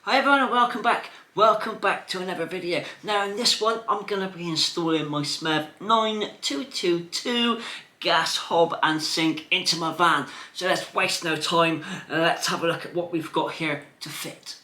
Hi everyone and welcome back. Welcome back to another video. Now in this one I'm going to be installing my Smev 9222 gas hob and sink into my van. So let's waste no time and let's have a look at what we've got here to fit.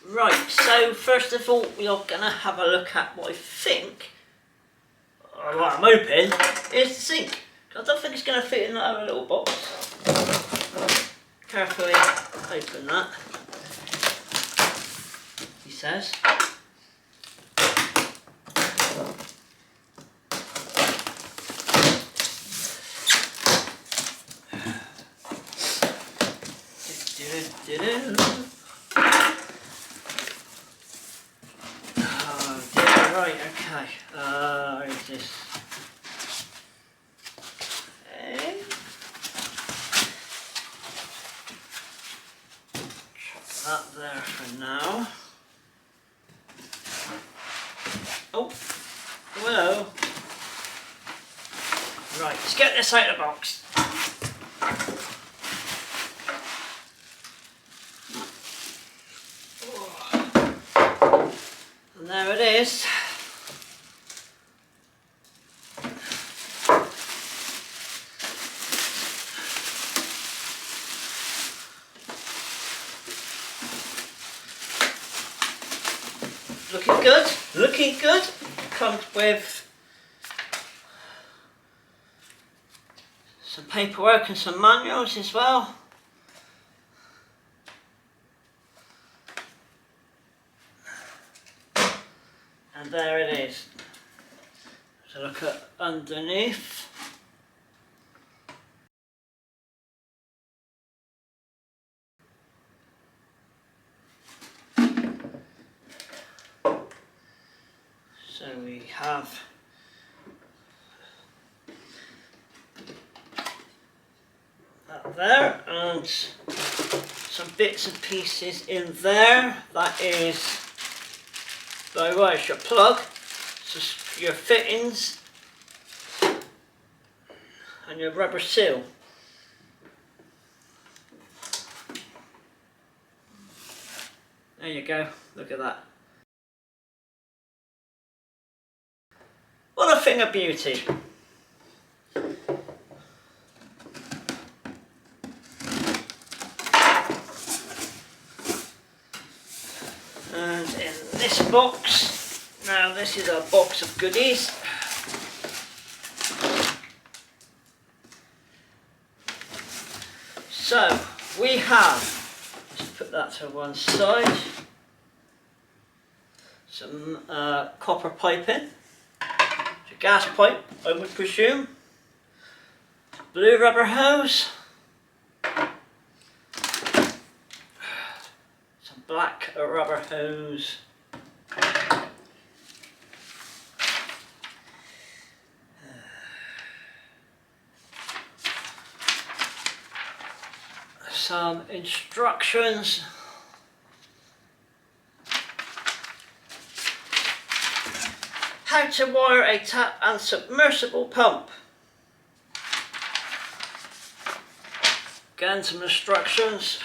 Right, so first of all we are going to have a look at what I think, or what I'm hoping, is the sink. I don't think it's going to fit in that other little box. Carefully open that, he says. Oh dear, right, okay. Where is this? That there for now. Oh, hello. Right, let's get this out of the box. And there it is. Looking good, looking good. Comes with some paperwork and some manuals as well. And there it is. So look at underneath. So we have that there and some bits and pieces in there. That is, by the way, it's your plug, so your fittings and your rubber seal. There you go, look at that. What a thing of beauty. And in this box, now this is our box of goodies. So we have, let's put that to one side, some copper piping. Gas pipe, I would presume. Blue rubber hose. Some black rubber hose. Some instructions. How to wire a tap and submersible pump. Again, some instructions.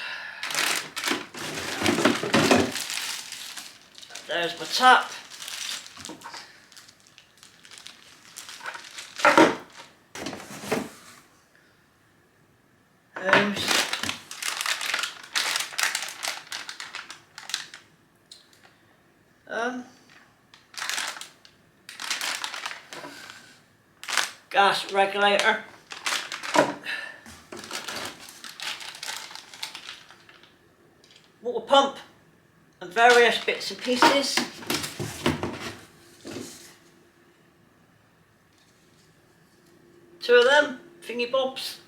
There's my tap. Hose. Gas regulator, water pump and various bits and pieces. Two of them, thingy bobs.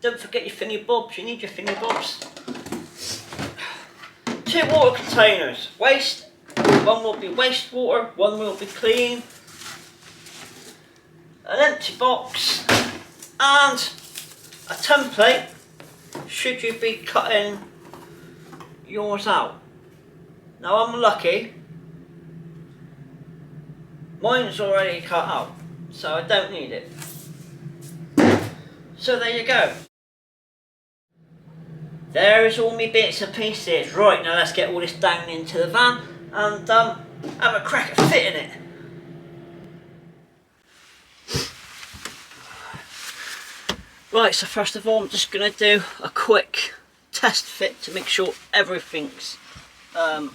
Don't forget your thingy bobs, you need your thingy bobs. Two water containers, waste, one will be wastewater, one will be clean. An empty box and a template should you be cutting yours out. Now I'm lucky, mine's already cut out, so I don't need it. So there you go. There's all my bits and pieces. Right, now let's get all this down into the van and have a crack at fitting it. Right, so first of all I'm just going to do a quick test fit to make sure everything's done,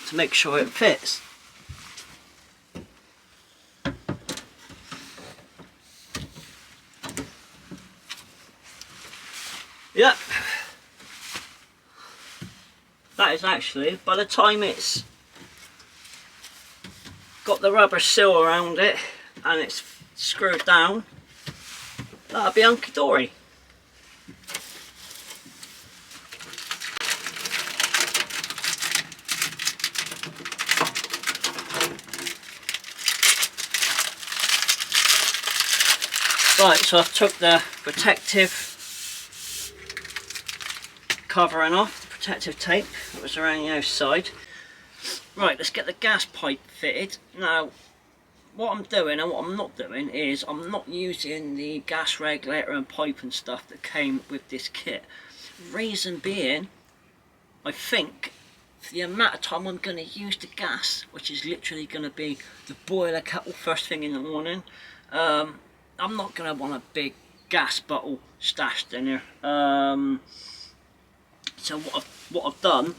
to make sure it fits. Yep, that is actually, by the time it's got the rubber seal around it and it's screwed down, that'll be hunky-dory. Right, so I've took the protective covering off, the protective tape that was around the outside. Right, let's get the gas pipe fitted. Now, what I'm doing and what I'm not doing is I'm not using the gas regulator and pipe and stuff that came with this kit. Reason being, I think for the amount of time I'm going to use the gas, which is literally going to be the boiler kettle first thing in the morning, I'm not going to want a big gas bottle stashed in here. So what I've done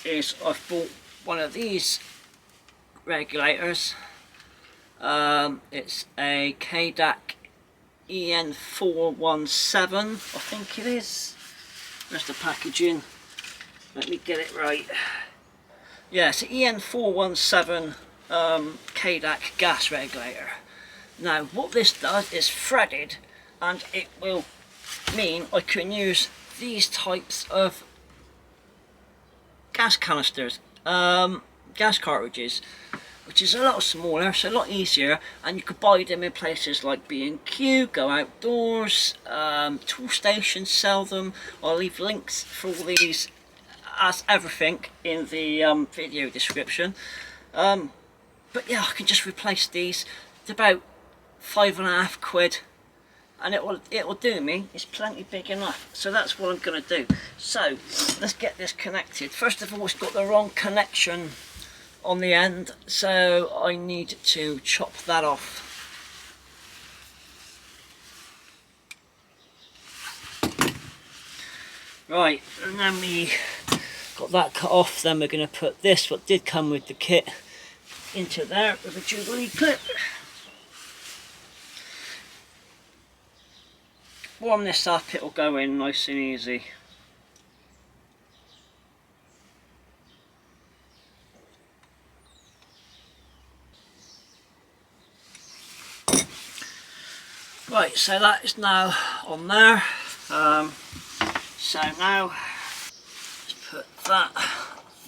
is I've bought one of these regulators. It's a Cadac EN417, I think it is. Where's the packaging? Let me get it right. Yeah, it's an EN417 Cadac gas regulator. Now what this does is threaded, and it will mean I can use these types of gas canisters, gas cartridges, which is a lot smaller, so a lot easier, and you could buy them in places like B&Q, Go Outdoors, Toolstation sell them. I'll leave links for all these as everything in the video description. But yeah, I can just replace these. It's about £5.50, and it will do me. It's plenty big enough, so that's what I'm going to do. So let's get this connected. First of all, it's got the wrong connection on the end, so I need to chop that off. Right, and then we got that cut off. Then we're going to put this, what did come with the kit, into there with a Jubilee clip. Warm this up, it'll go in nice and easy. Right, so that is now on there. So now let's put that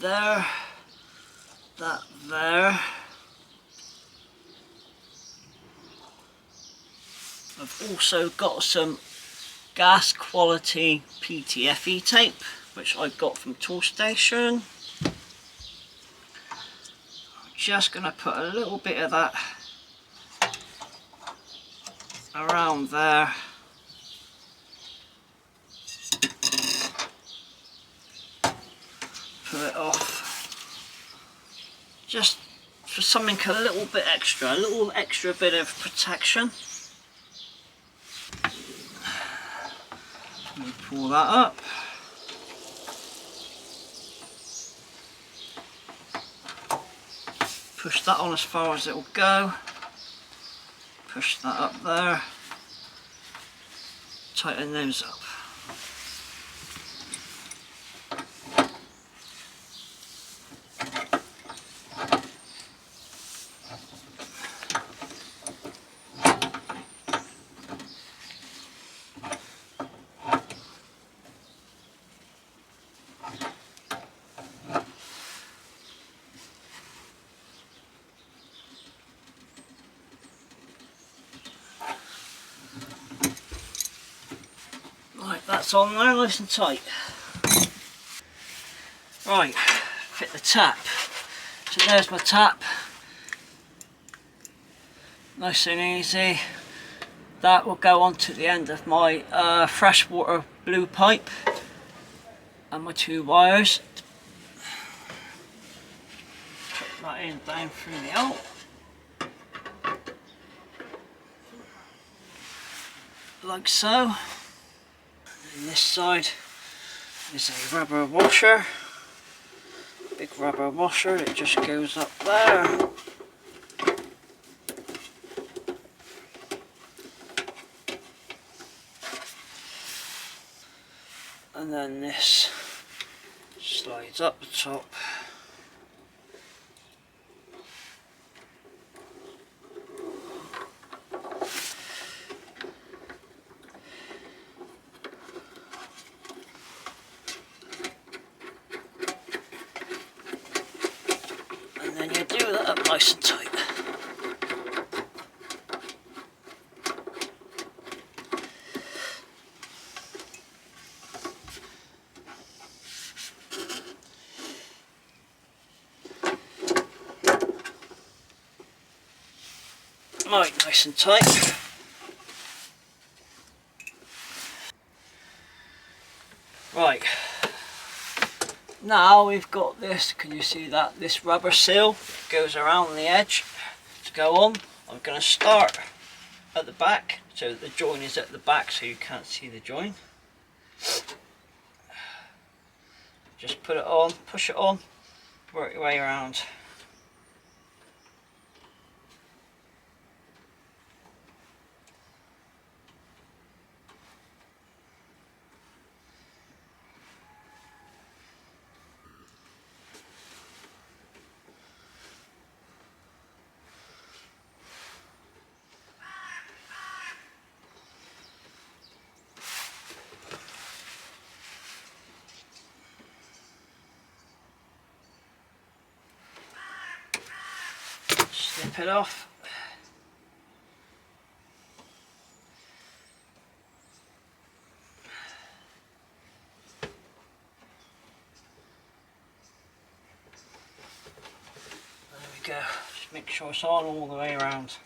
there, that there. I've also got some gas quality PTFE tape, which I got from Toolstation. I'm just going to put a little bit of that around there. Put it off. Just for something a little bit extra, a little extra bit of protection. Let me pull that up. Push that on as far as it will go. Push that up there. Tighten those up. That's on there, nice and tight. Right, fit the tap. So there's my tap. Nice and easy. that will go on to the end of my freshwater blue pipe and my 2 wires. Put that in down through the out. Like so. And this side is a rubber washer, big rubber washer that just goes up there. And then this slides up the top. And then you do that up nice and tight. Right, nice and tight. Right, now we've got this, can you see that? This rubber seal goes around the edge to go on. I'm going to start at the back, so the join is at the back so you can't see the join. Just put it on, push it on, work your way around. Snip it off. There we go. Just make sure it's on all the way around.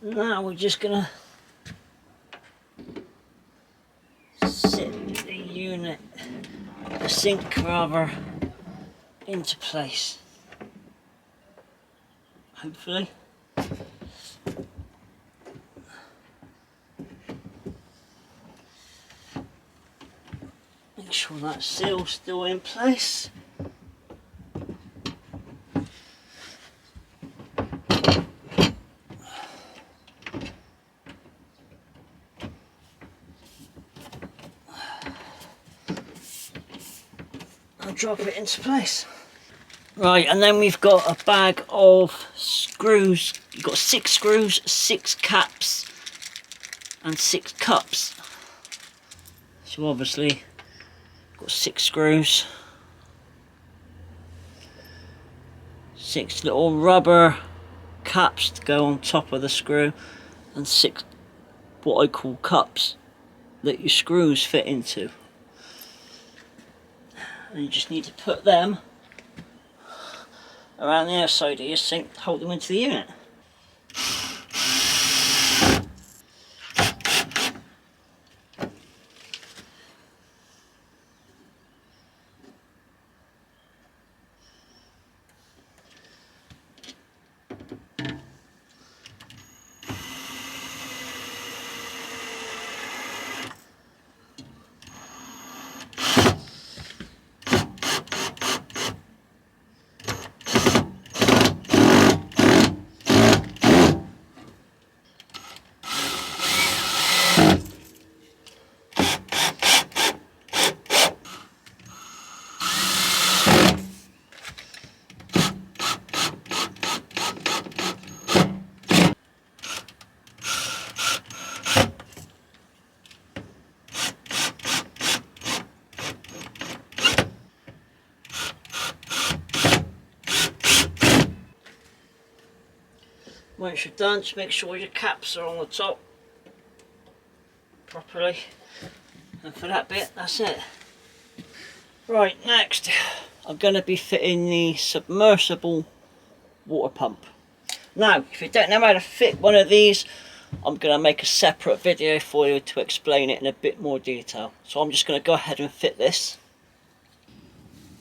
Now we're just gonna sit the unit, the sink rather, into place. Hopefully. Make sure that seal's still in place. Drop it into place. Right, and then we've got a bag of screws. You've got 6 screws, 6 caps and 6 cups. So obviously got 6 screws, 6 little rubber caps to go on top of the screw, and 6 what I call cups that your screws fit into. And you just need to put them around the outside of your sink to hold them into the unit. Once you're done, just make sure your caps are on the top properly, and for that bit, that's it. Right, next I'm going to be fitting the submersible water pump. Now, if you don't know how to fit one of these, I'm going to make a separate video for you to explain it in a bit more detail. So I'm just going to go ahead and fit this.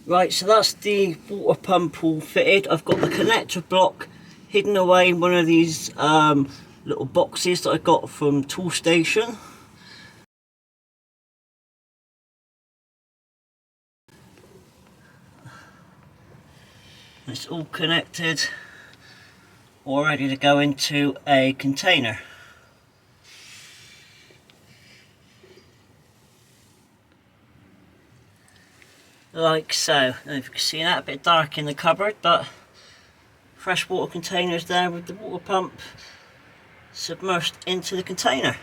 Right, so that's the water pump all fitted. I've got the connector block hidden away in one of these little boxes that I got from Toolstation. It's all connected, all ready to go into a container. Like so. Now if you can see that, a bit dark in the cupboard, but freshwater containers there with the water pump submersed into the container.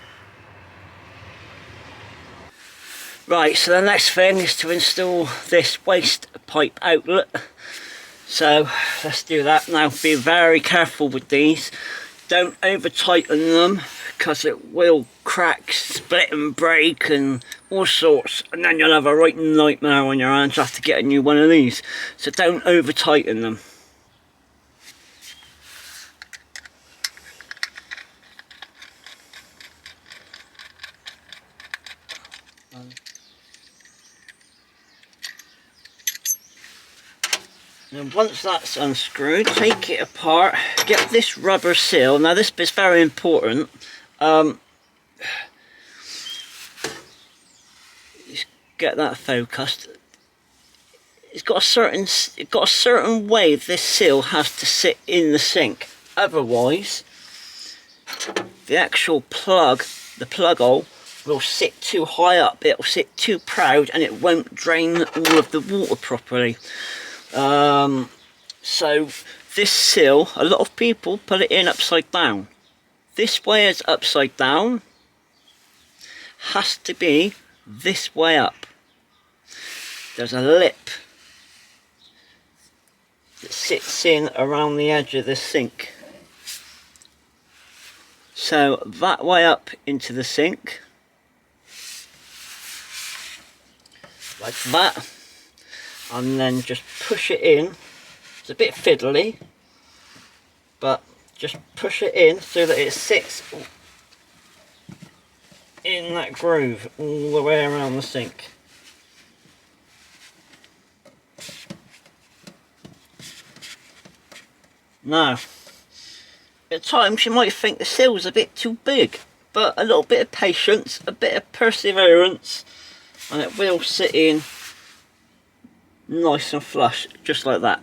Right, so the next thing is to install this waste pipe outlet. So let's do that now. Be very careful with these. Don't over tighten them because it will crack, split and break and all sorts, and then you'll have a right nightmare on your hands after getting you one of these. So don't over tighten them. And once that's unscrewed, take it apart, get this rubber seal. Now this bit's very important. Get that focused. It's got a certain way this seal has to sit in the sink. Otherwise, the actual plug, the plug hole, will sit too high up. It'll sit too proud, and it won't drain all of the water properly. So this seal, a lot of people put it in upside down. This way is upside down, has to be this way up. There's a lip that sits in around the edge of the sink. So that way up into the sink, like that, and then just push it in. It's a bit fiddly, but just push it in so that it sits in that groove all the way around the sink. Now, at times you might think the seal's a bit too big, but a little bit of patience, a bit of perseverance, and it will sit in nice and flush, just like that.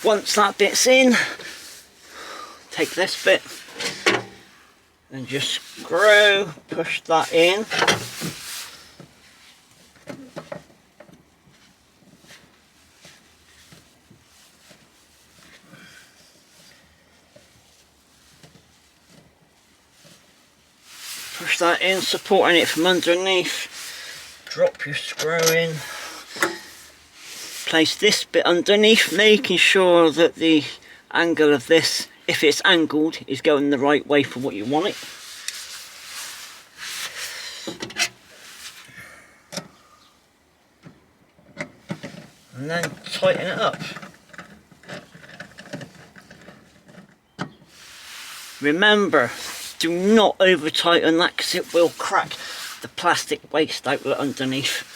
Once that bit's in, take this bit and just screw, push that in. Push that in, supporting it from underneath. Drop your screw in. Place this bit underneath, making sure that the angle of this, if it's angled, is going the right way for what you want it. And then tighten it up. Remember, do not over tighten that because it will crack the plastic waste outlet underneath.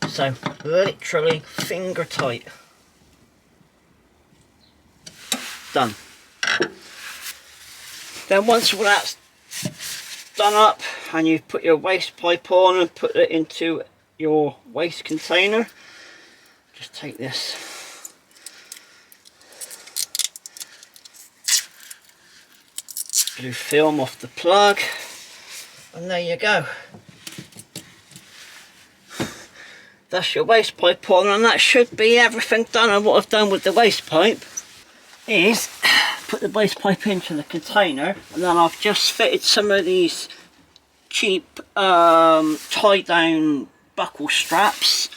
So literally finger tight. Done. Then once all that's done up and you've put your waste pipe on and put it into your waste container, just take this blue film off the plug, and there you go. That's your waste pipe on, and that should be everything done. And what I've done with the waste pipe is put the waste pipe into the container, and then I've just fitted some of these cheap tie down buckle straps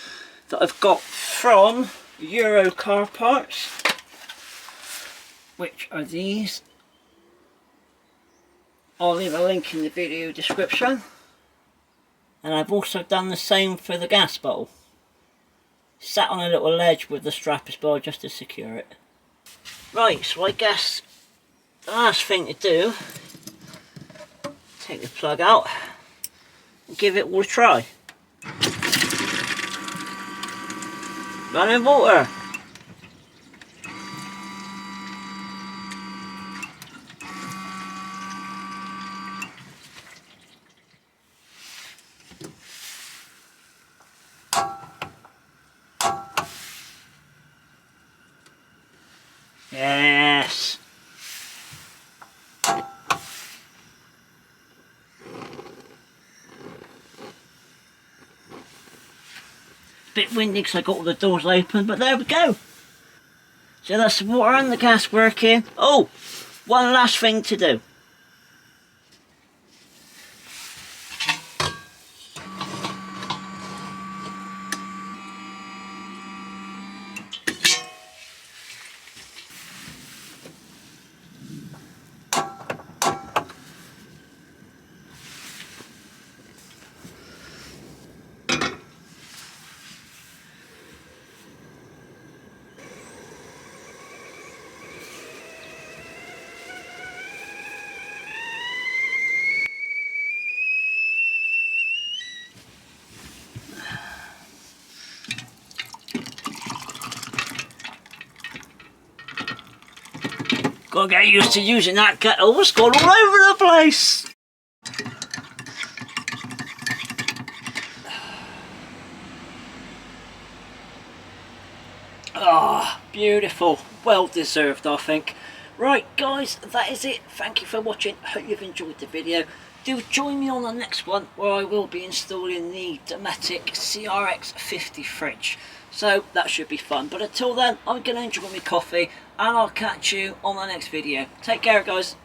that I've got from Euro car parts, which are these. I'll leave a link in the video description. And I've also done the same for the gas bottle. Sat on a little ledge with the strap as well just to secure it. Right, so I guess the last thing to do, take the plug out and give it all a try. Running water. Yes. Bit windy because I got all the doors open, but there we go. So that's the water and the gas working. Oh, one last thing to do. Gotta get used to using that kettle, it's gone all over the place! Ah, oh, beautiful. Well deserved, I think. Right guys, that is it. Thank you for watching. Hope you've enjoyed the video. Do join me on the next one where I will be installing the Dometic CRX 50 fridge. So that should be fun. But until then, I'm going to enjoy my coffee and I'll catch you on the next video. Take care guys.